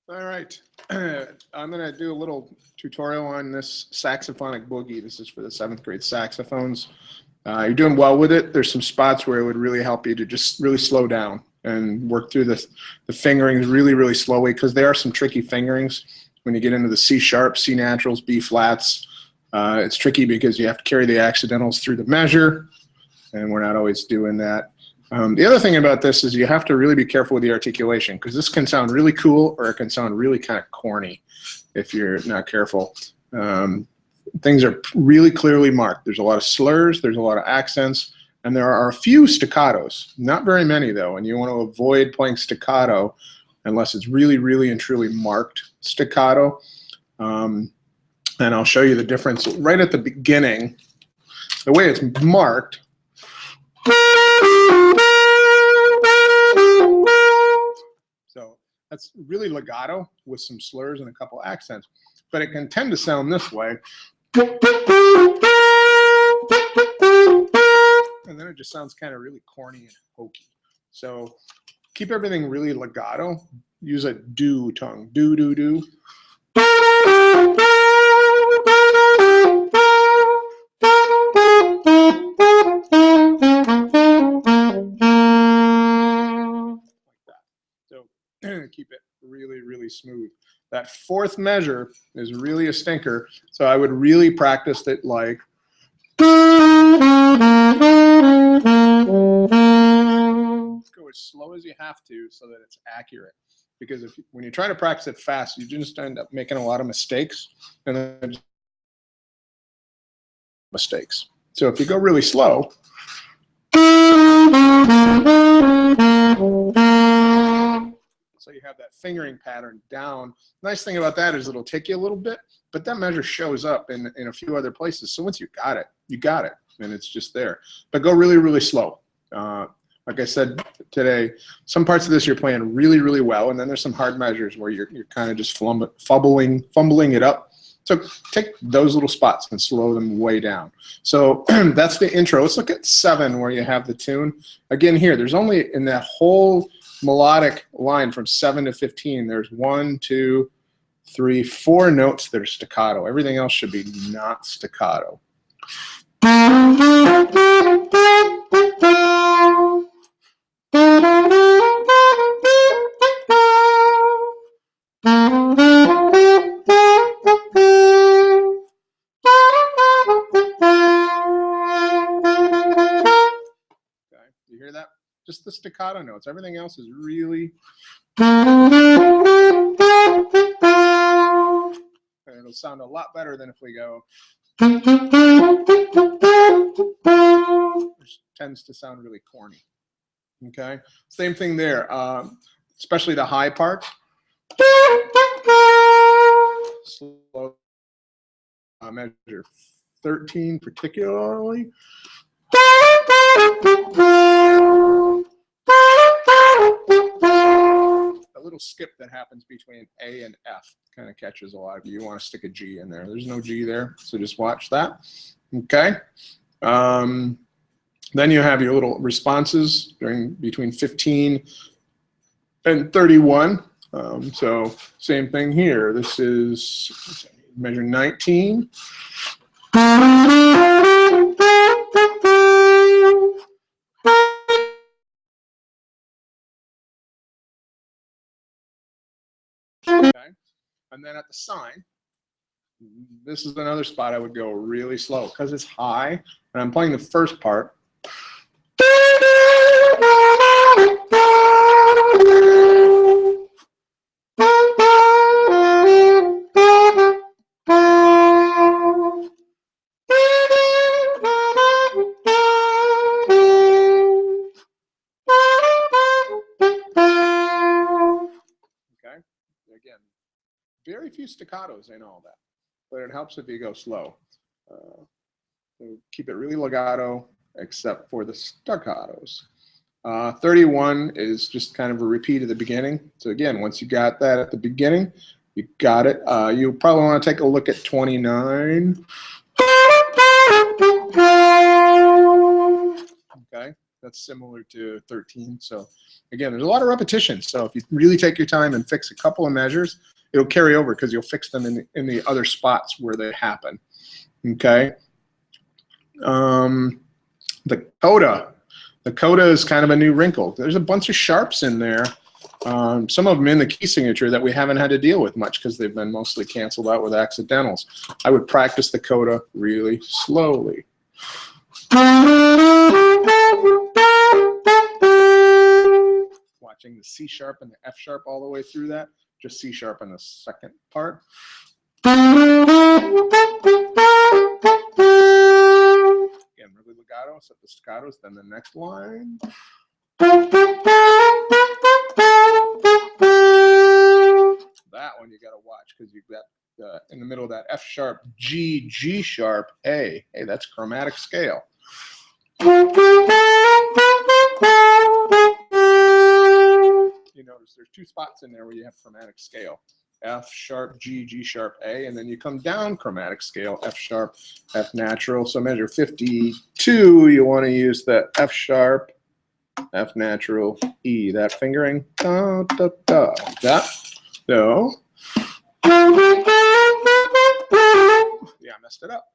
All right, I'm going to do a little tutorial on this saxophonic boogie. This is for the 7th grade saxophones. You're doing well with it. There's some spots where it would really help you to just really slow down and work through the fingerings really, really slowly, because there are some tricky fingerings when you get into the C sharp, C naturals, B flats. It's tricky because you have to carry the accidentals through the measure, and we're not always doing that. The other thing about this is you have to really be careful with the articulation, because this can sound really cool or it can sound really kind of corny if you're not careful. Things are really clearly marked. There's a lot of slurs, there's a lot of accents, and there are a few staccatos. Not very many though, and you want to avoid playing staccato unless it's really, really and truly marked staccato. And I'll show you the difference right at the beginning. The way it's marked, so that's really legato with some slurs and a couple accents, but it can tend to sound this way, and then it just sounds kind of really corny and hokey. So keep everything really legato. Use a do tongue, do do do. Keep it really, really smooth. That 4th measure is really a stinker, so I would really practice it like go as slow as you have to so that it's accurate, because when you try to practice it fast, you just end up making a lot of mistakes, and then mistakes. So if you go really slow, so you have that fingering pattern down. Nice thing about that is it'll take you a little bit, but that measure shows up in a few other places. So once you got it, and it's just there. But go really, really slow. Like I said today, some parts of this you're playing really, really well, and then there's some hard measures where you're kind of just fumbling it up. So take those little spots and slow them way down. So that's the intro. Let's look at 7 where you have the tune. Again here, there's only in that whole melodic line from 7 to 15, there's 1, 2, 3, 4 notes that are staccato. Everything else should be not staccato. You hear that? Just the staccato notes. Everything else is really, and it'll sound a lot better than if we go, which tends to sound really corny. Okay, same thing there, especially the high part. Slow measure 13 particularly. A little skip that happens between A and F kind of catches a lot of you. You want to stick a G in there. There's no G there, so just watch that. Okay. Then you have your little responses between 15 and 31. So same thing here. This is measure 19. Okay. And then at the sign, this is another spot I would go really slow because it's high, and I'm playing the first part. Again, very few staccatos in all that, but it helps if you go slow. So keep it really legato, except for the staccatos. 31 is just kind of a repeat of the beginning. So again, once you got that at the beginning, you got it. You probably want to take a look at 29. Okay, That's similar to 13. So again, there's a lot of repetition. So if you really take your time and fix a couple of measures, it'll carry over because you'll fix them in the other spots where they happen. Okay. The coda. The coda is kind of a new wrinkle. There's a bunch of sharps in there. Some of them in the key signature that we haven't had to deal with much because they've been mostly canceled out with accidentals. I would practice the coda really slowly. Watching the C sharp and the F sharp all the way through that, just C sharp on the second part. Again, really legato, set the staccatos, then the next line. That one you got to watch because you've got in the middle of that F sharp, G, G sharp, A. Hey, that's chromatic scale. You notice there's two spots in there where you have chromatic scale. F sharp, G, G sharp, A, and then you come down chromatic scale, F sharp, F natural. So measure 52, you want to use the F sharp, F natural, E, that fingering. Da, da, da. That. So. Yeah, I messed it up.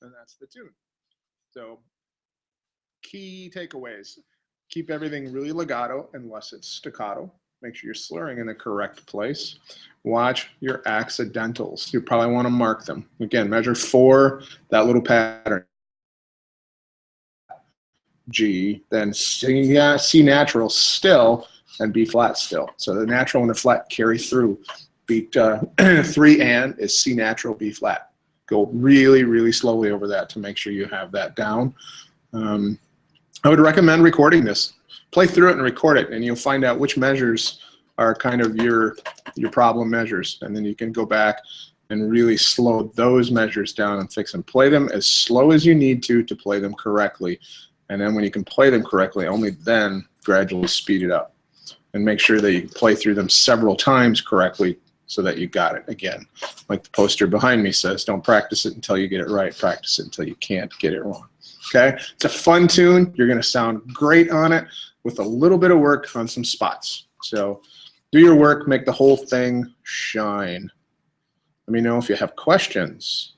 And that's the tune. So key takeaways. Keep everything really legato unless it's staccato. Make sure you're slurring in the correct place. Watch your accidentals. You probably want to mark them. Again, measure 4, that little pattern. G, then C natural still, and B flat still. So the natural and the flat carry through. Beat 3 and is C natural, B flat. Go really, really slowly over that to make sure you have that down. I would recommend recording this. Play through it and record it, and you'll find out which measures are kind of your problem measures. And then you can go back and really slow those measures down and fix them. Play them as slow as you need to play them correctly. And then when you can play them correctly, only then gradually speed it up. And make sure that you play through them several times correctly so that you got it. Again, like the poster behind me says, don't practice it until you get it right. Practice it until you can't get it wrong. Okay? It's a fun tune. You're going to sound great on it with a little bit of work on some spots. So do your work. Make the whole thing shine. Let me know if you have questions.